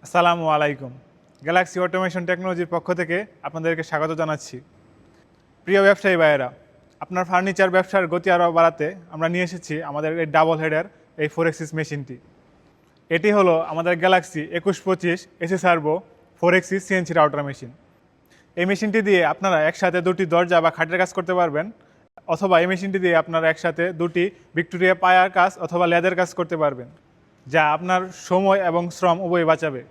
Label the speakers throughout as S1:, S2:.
S1: আসসালামু আলাইকুম। Galaxy automation টেকনোলজির পক্ষ থেকে আপনাদেরকে স্বাগত জানাচ্ছি। প্রিয় ব্যবসায়ী ভাইয়েরা, আপনার ফার্নিচার ব্যবসার গতি আরও বাড়াতে আমরা নিয়ে এসেছি আমাদের এই ডাবল হেডের এই 4 মেশিনটি। এটি হলো আমাদের Galaxy 2125 AC servo 4 CNC router machine. এই মেশিনটি দিয়ে আপনারা একসাথে দুটি দরজা বা খাটের কাজ করতে পারবেন, অথবা এই মেশিনটি দিয়ে আপনারা একসাথে দুটি ভিক্টোরিয়া পায়ার কাজ অথবা লেদার কাজ করতে পারবেন, যা আপনার সময় এবং শ্রম উভয় বাঁচাবে।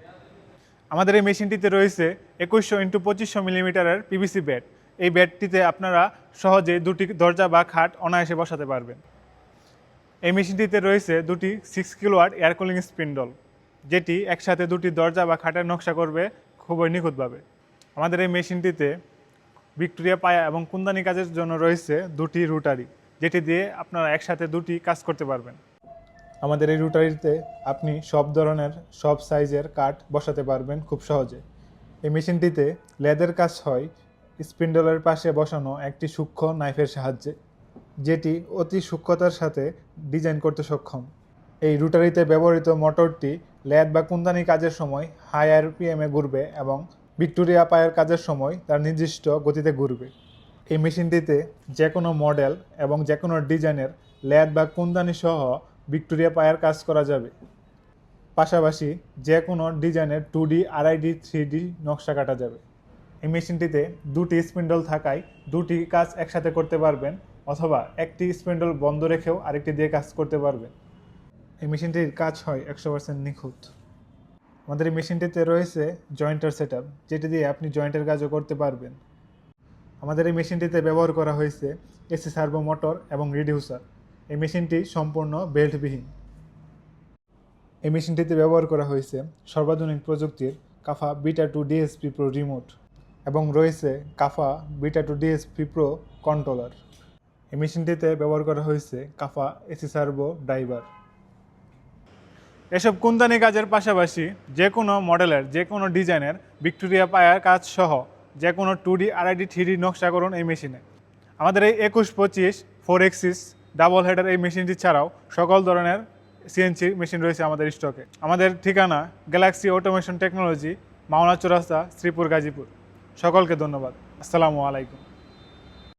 S1: আমাদের এই মেশিনটিতে রয়েছে 2100x2500 মিলিমিটারের পিভিসি বেড। এই বেডটিতে আপনারা সহজে দুটি দরজা বা খাট অনায়াসে বসাতে পারবেন। এই মেশিনটিতে রয়েছে দুটি 6 কিলোওয়াট এয়ার কুলিং স্পিন্ডল, যেটি একসাথে দুটি দরজা বা খাটের নকশা করবে খুবই নিখুঁতভাবে। আমাদের এই মেশিনটিতে ভিক্টোরিয়া পায়া এবং কুন্দানি কাজের জন্য রয়েছে দুটি রুটারি, যেটি দিয়ে আপনারা একসাথে দুটি কাজ করতে পারবেন। আমাদের এই রুটারিতে আপনি সব ধরনের সব সাইজের কাঠ বসাতে পারবেন খুব সহজে। এই মেশিনটিতে লেদের কাজ হয় স্পিন্ডলের পাশে বসানো একটি সূক্ষ্ম নাইফের সাহায্যে, যেটি অতি সূক্ষ্মতার সাথে ডিজাইন করতে সক্ষম। এই রুটারিতে ব্যবহৃত মোটরটি লেদ বা কুন্দানি কাজের সময় হাই আরপিএমে ঘুরবে এবং ভিক্টোরিয়া পায়ের কাজের সময় তার নির্দিষ্ট গতিতে ঘুরবে। এই মেশিনটিতে যে কোনো মডেল এবং যে কোনো ডিজাইনের লেদ বা কুন্দানি সহ ভিক্টোরিয়া পায়ের কাজ করা যাবে। পাশাপাশি যে কোনো ডিজাইনের 2D, 2.5D, 3D নকশা কাটা যাবে। এই মেশিনটিতে দুটি স্পিন্ডল থাকায় দুটি কাজ একসাথে করতে পারবেন, অথবা একটি স্পিন্ডল বন্ধ রেখেও আরেকটি দিয়ে কাজ করতে পারবেন। এই মেশিনটির কাজ হয় 100% নিখুঁত। আমাদের এই মেশিনটিতে রয়েছে জয়েন্টার সেটআপ, যেটি দিয়ে আপনি জয়েন্টের কাজও করতে পারবেন। আমাদের এই মেশিনটিতে ব্যবহার করা হয়েছে এসি সার্ভো মোটর এবং রিডিউসার। এই মেশিনটি সম্পূর্ণ বেল্টবিহীন। এই মেশিনটিতে ব্যবহার করা হয়েছে সর্বাধুনিক প্রযুক্তির কাফা বিটা 2 ডিএসপি প্রো রিমোট এবং রয়েছে কাফা বিটা 2 ডিএসপি প্রো কন্ট্রোলার। এই মেশিনটিতে ব্যবহার করা হয়েছে কাফা এসি সার্ভো ড্রাইভার। এসব কুন্দানি কাজের পাশাপাশি যে কোনো মডেলের যে কোনো ডিজাইনের ভিক্টোরিয়া পায়ার কাজ সহ যে কোনো 2D, 2.5D, 3D নকশা করুন এই মেশিনে। আমাদের এই 2125 4 ডাবল হেডার এই মেশিনটি ছাড়াও সকল ধরনের সিএনসি মেশিন রয়েছে আমাদের স্টকে। আমাদের ঠিকানা গ্যালাক্সি অটোমেশন টেকনোলজি, মাওনা চৌরাস্তা, শ্রীপুর, গাজীপুর। সকলকে ধন্যবাদ। আসসালামু আলাইকুম।